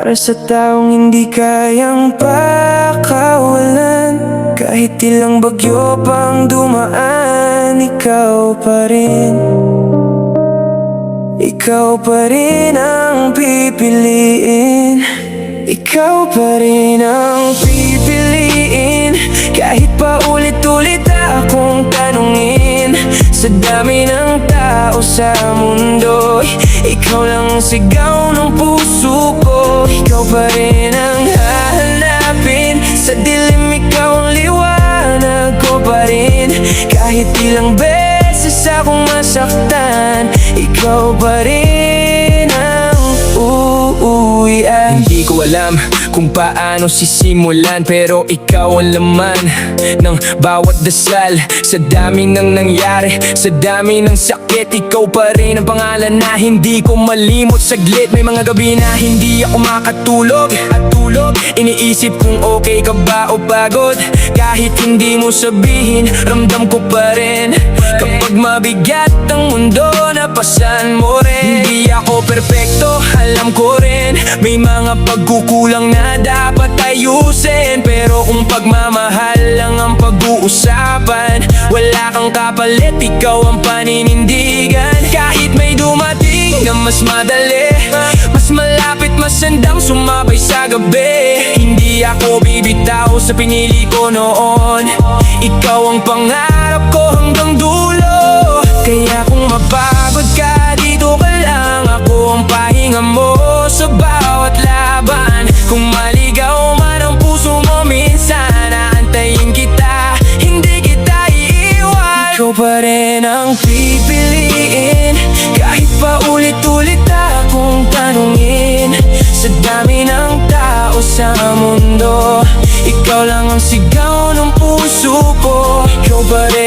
para sa taong hindi kayang pakawalan. Kahit ilang bagyo pang dumaan, ikaw pa rin. Ikaw pa rin ang pipiliin. Ikaw pa rin ang pipiliin. Kahit pa ulit-ulit akong tanungin, sa dami ng tao sa mundo, ikaw lang ang sigaw ng puso ko. Ikaw pa rin ang hahanapin, sa dilim ikaw ang liwanag ko pa rin. Kahit ilang beses akong masaktan, ikaw pa rin ang uuwian. Hindi ko alam kung paano sisimulan, pero ikaw ang laman ng bawat dasal. Sa dami ng nangyari, sa dami ng sakit, ikaw pa rin ang pangalan na hindi ko malimot saglit. May mga gabi na hindi ako makatulog at tulog, iniisip kung okay ka ba o pagod. Kahit hindi mo sabihin, ramdam ko pa rin. Kapag mabigat ang mundo, napasan mo rin. Hindi ako perpekto, alam ko rin. May mga pagkukulang na dapat ayusin, pero kung pagmamahal lang ang pag-uusapan, wala kang kapalit, ikaw ang paninindigan. Kahit may dumating na mas madali, mas malapit, mas handang sumabay sa gabi, hindi ako bibitaw sa pinili ko noon. Ikaw ang pangarap ko hanggang dulo. Kaya kung mapagod ka, dito ka lang. Ako ang pahinga mo sa bawat laban. Kung maligaw man ang puso mo, minsan aantayin kita, hindi kita iiwan. Ikaw pa rin ang pipiliin. Kahit pa ulit-ulit akong tanungin, sa dami ng tao sa mundo, ikaw lang ang sigaw ng puso ko. Ikaw pa rin